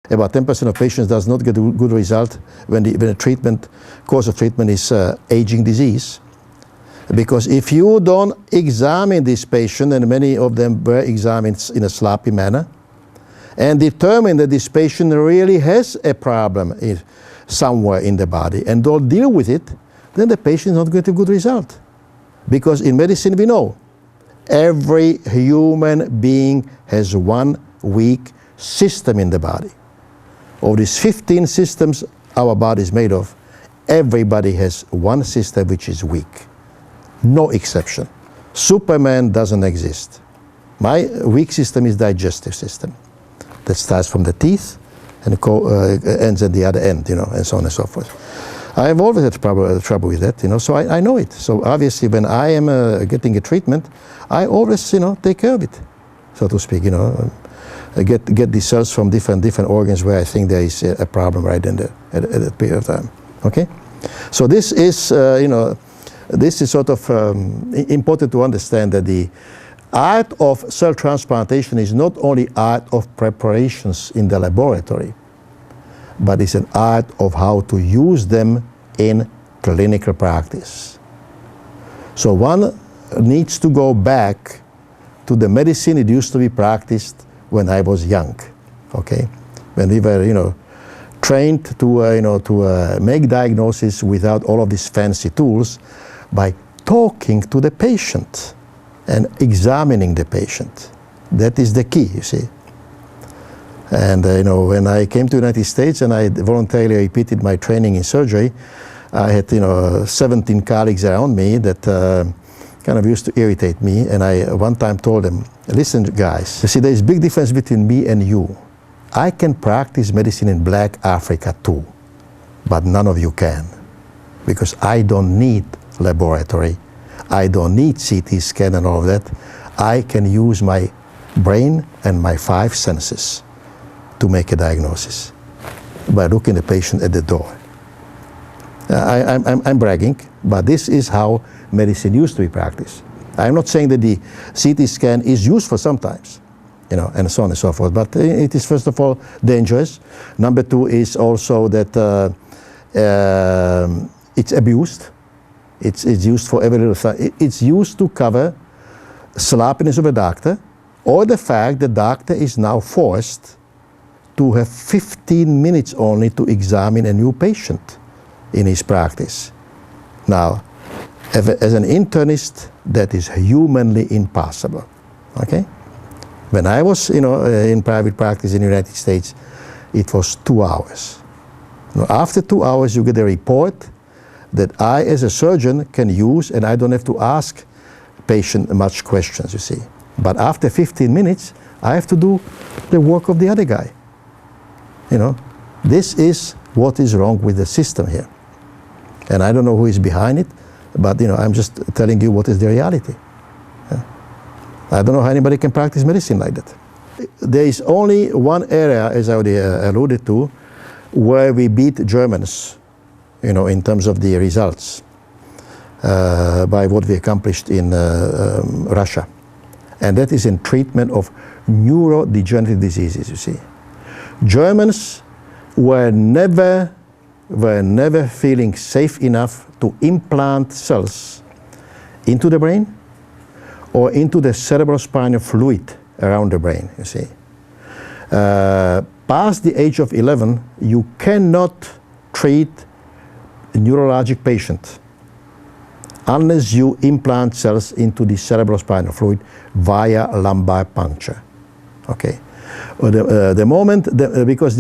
About 10% of patients does not get a good result when the treatment, course of treatment is aging disease. Because if you don't examine this patient, and many of them were examined in a sloppy manner, and determine that this patient really has a problem somewhere in the body, and don't deal with it, then the patient is not going to get a good result. Because in medicine we know, every human being has one weak system in the body. Of these 15 systems our body is made of, everybody has one system which is weak. No exception. Superman doesn't exist. My weak system is digestive system. That starts from the teeth and ends at the other end, and so on and so forth. I have always had trouble with that, so I know it. So obviously when I am getting a treatment, I always, take care of it, so to speak, get the cells from different organs where I think there is a problem right in at that period of time, okay? So this is, this is sort of important to understand that the art of cell transplantation is not only art of preparations in the laboratory, but it's an art of how to use them in clinical practice. So one needs to go back to the medicine it used to be practiced when I was young, okay? When we were, trained to make diagnosis without all of these fancy tools by talking to the patient and examining the patient. That is the key, you see. And when I came to the United States and I voluntarily repeated my training in surgery, I had 17 colleagues around me that kind of used to irritate me, and I one time told them, listen guys, you see there is a big difference between me and you. I can practice medicine in Black Africa too, but none of you can, because I don't need laboratory, I don't need CT scan and all of that. I can use my brain and my 5 senses to make a diagnosis by looking the patient at the door. I'm bragging, but this is how medicine used to be practiced. I'm not saying that the CT scan is useful sometimes, and so on and so forth, but it is first of all dangerous. Number 2 is also that it's abused. It's used for every little thing. It's used to cover sloppiness of a doctor, or the fact the doctor is now forced to have 15 minutes only to examine a new patient in his practice. Now, as an internist, that is humanly impossible, okay? When I was, in private practice in the United States, it was 2 hours. Now, after 2 hours, you get a report that I, as a surgeon, can use, and I don't have to ask patient much questions, you see. But after 15 minutes, I have to do the work of the other guy. This is what is wrong with the system here. And I don't know who is behind it, but I'm just telling you what is the reality. I don't know how anybody can practice medicine like that. There is only one area, as I already alluded to, where we beat Germans, in terms of the results, by what we accomplished in Russia. And that is in treatment of neurodegenerative diseases, you see. Germans were never feeling safe enough to implant cells into the brain or into the cerebrospinal fluid around the brain, you see. Past the age of 11, you cannot treat a neurologic patient unless you implant cells into the cerebrospinal fluid via lumbar puncture, okay? The moment, because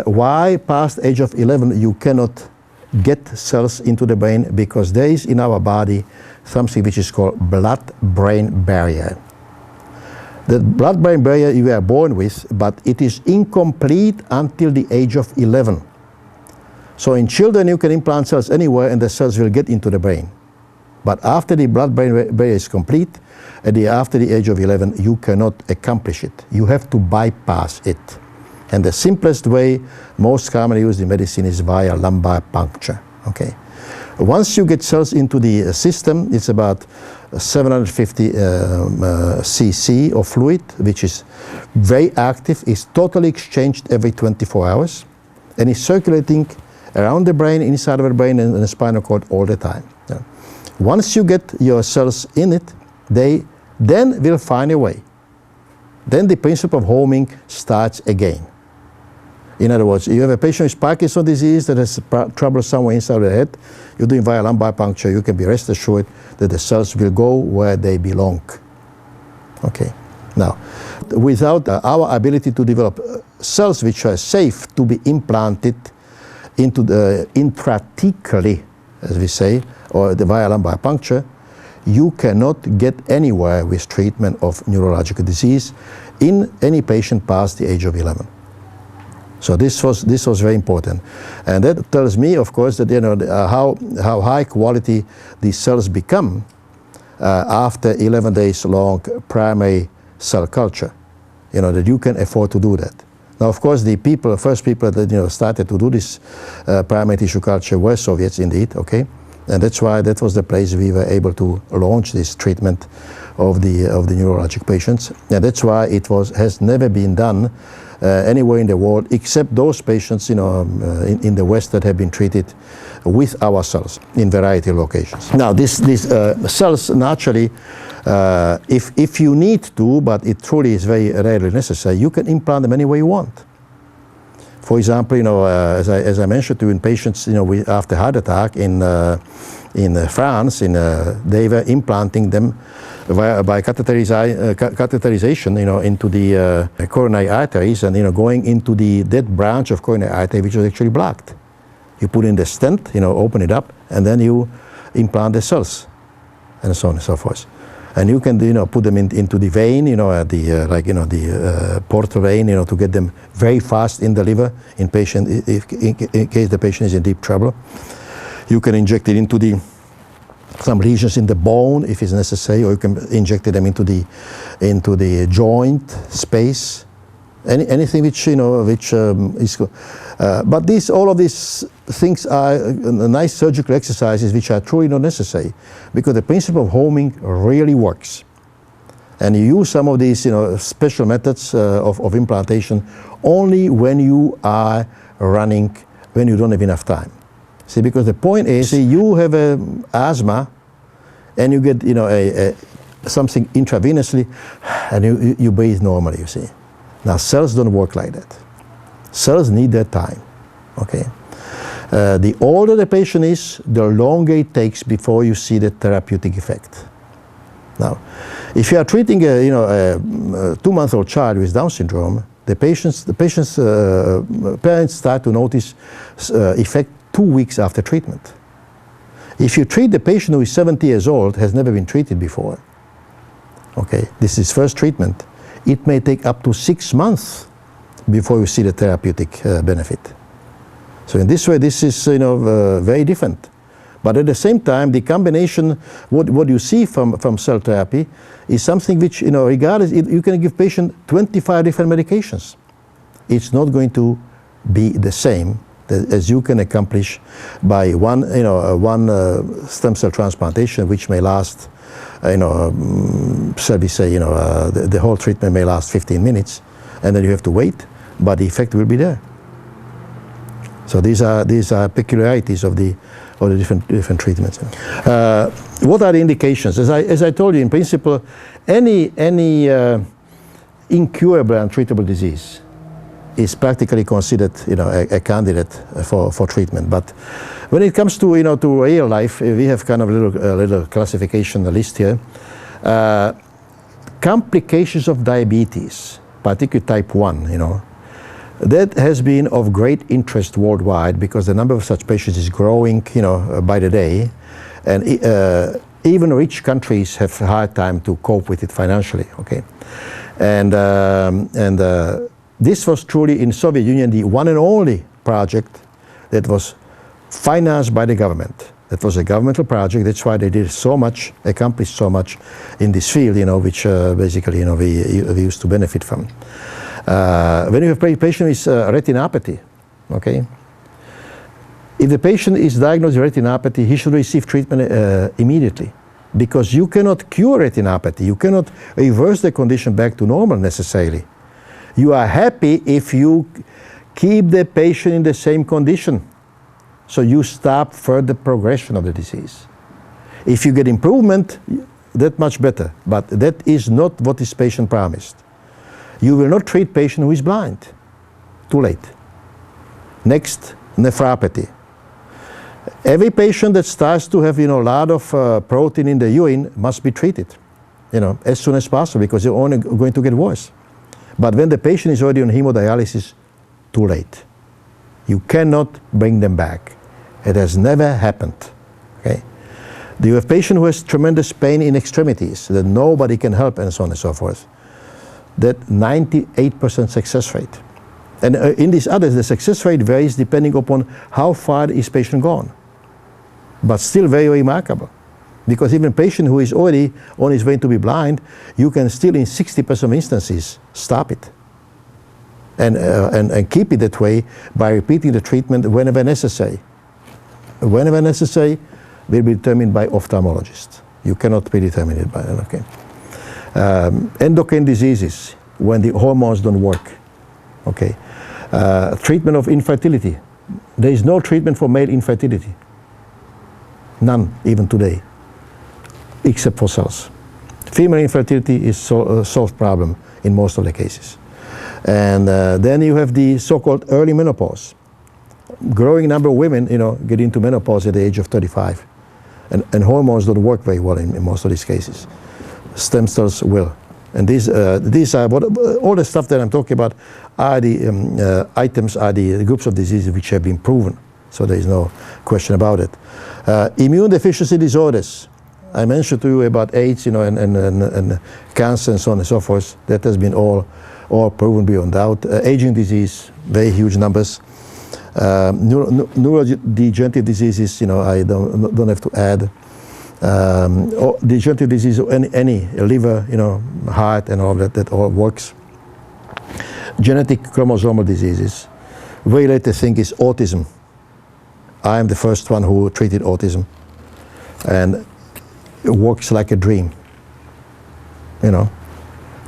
why past age of 11 you cannot get cells into the brain, because there is in our body something which is called blood-brain barrier. The blood-brain barrier you are born with, but it is incomplete until the age of 11. So in children you can implant cells anywhere and the cells will get into the brain. But after the blood-brain barrier is complete, after the age of 11, you cannot accomplish it. You have to bypass it. And the simplest way, most commonly used in medicine, is via lumbar puncture, okay? Once you get cells into the system, it's about 750 cc of fluid, which is very active, is totally exchanged every 24 hours, and is circulating around the brain, inside of the brain, and the spinal cord all the time. Yeah. Once you get your cells in it, they then will find a way. Then the principle of homing starts again. In other words, you have a patient with Parkinson's disease that has trouble somewhere inside the head, you're doing via lumbar puncture, you can be rest assured that the cells will go where they belong. Okay. Now, without our ability to develop cells which are safe to be implanted into the intrathecally, as we say, or the via lumbar puncture, you cannot get anywhere with treatment of neurological disease in any patient past the age of 11. So this was very important, and that tells me, of course, that how high quality these cells become after 11 days long primary cell culture. That you can afford to do that. Now, of course, the first people that started to do this primary tissue culture were Soviets, indeed. Okay, and that's why that was the place we were able to launch this treatment of the neurologic patients, and that's why it has never been done anywhere in the world except those patients in the West that have been treated with our cells in variety of locations. Now these cells naturally, if you need to, but it truly is very rarely necessary, you can implant them any way you want. For example, as I mentioned to you, in patients after heart attack in France, they were implanting them by catheterization, into the coronary arteries, and going into that branch of coronary artery which was actually blocked. You put in the stent, open it up, and then you implant the cells, and so on and so forth. And you can, put them into the vein, the portal vein, to get them very fast in the liver in patient, in case the patient is in deep trouble. You can inject it into some lesions in the bone if it's necessary, or you can inject them into the joint space. Anything which is. But all of these things are nice surgical exercises which are truly not necessary, because the principle of homing really works. And you use some of these special methods of implantation only when you are running, when you don't have enough time. See, because the point is, you have asthma, and you get something intravenously, and you breathe normally. You see, now cells don't work like that. Cells need their time. Okay, the older the patient is, the longer it takes before you see the therapeutic effect. Now, if you are treating a 2-month-old child with Down syndrome, the patient's parents start to notice effect 2 weeks after treatment. If you treat the patient who is 70 years old, has never been treated before, okay, this is first treatment, it may take up to 6 months before you see the therapeutic benefit. So in this way, this is very different. But at the same time, the combination, what you see from cell therapy is something which, regardless, you can give patient 25 different medications. It's not going to be the same as you can accomplish by one stem cell transplantation, which may last, shall we say, the whole treatment may last 15 minutes, and then you have to wait, but the effect will be there. So these are peculiarities of the different treatments. What are the indications? As I told you, in principle, any incurable and treatable disease is practically considered, a candidate for treatment. But when it comes to real life, we have kind of a little classification list here. Complications of diabetes, particularly type 1, that has been of great interest worldwide, because the number of such patients is growing, by the day, and even rich countries have a hard time to cope with it financially. Okay, and this was truly in Soviet Union the one and only project that was financed by the government. That was a governmental project. That's why they did so much, accomplished so much in this field, which basically we used to benefit from. When you have a patient with retinopathy, okay, If the patient is diagnosed with retinopathy, he should receive treatment immediately, because you cannot cure retinopathy. You cannot reverse the condition back to normal necessarily. You are happy if you keep the patient in the same condition, so you stop further progression of the disease. If you get improvement, that much better, but that is not what this patient promised. You will not treat patient who is blind. Too late. Next, nephropathy. Every patient that starts to have, a lot of protein in the urine must be treated, as soon as possible, because they're only going to get worse. But when the patient is already on hemodialysis, too late. You cannot bring them back. It has never happened. Okay? Do you have a patient who has tremendous pain in extremities that nobody can help, and so on and so forth? That 98% success rate. And in these others, the success rate varies depending upon how far is patient gone. But still very remarkable. Because even a patient who is already on his way to be blind, you can still in 60% of instances stop it. And keep it that way by repeating the treatment whenever necessary. Whenever necessary will be determined by ophthalmologist. You cannot predetermine it by, okay. Endocrine diseases, when the hormones don't work. Okay. Treatment of infertility. There is no treatment for male infertility. None, even today, except for cells. Female infertility is a solved problem in most of the cases. And then you have the so-called early menopause. Growing number of women, get into menopause at the age of 35. And hormones don't work very well in most of these cases. Stem cells will. And these are all the stuff that I'm talking about are the items, are the groups of diseases which have been proven. So there is no question about it. Immune deficiency disorders. I mentioned to you about AIDS, and cancer and so on and so forth. That has been all proven beyond doubt. Aging disease, very huge numbers. Neurodegenerative diseases, I don't have to add. Degenerative disease, any liver, heart and all that all works. Genetic chromosomal diseases. Very latest thing is autism. I am the first one who treated autism, and it works like a dream.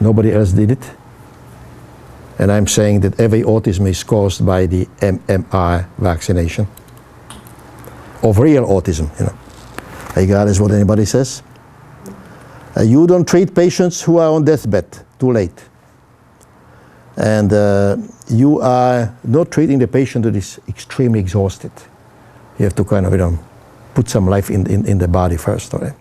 Nobody else did it. And I'm saying that every autism is caused by the MMR vaccination of real autism, regardless what anybody says. You don't treat patients who are on deathbed, too late. And you are not treating the patient that is extremely exhausted. You have to kind of, put some life in the body first. All right?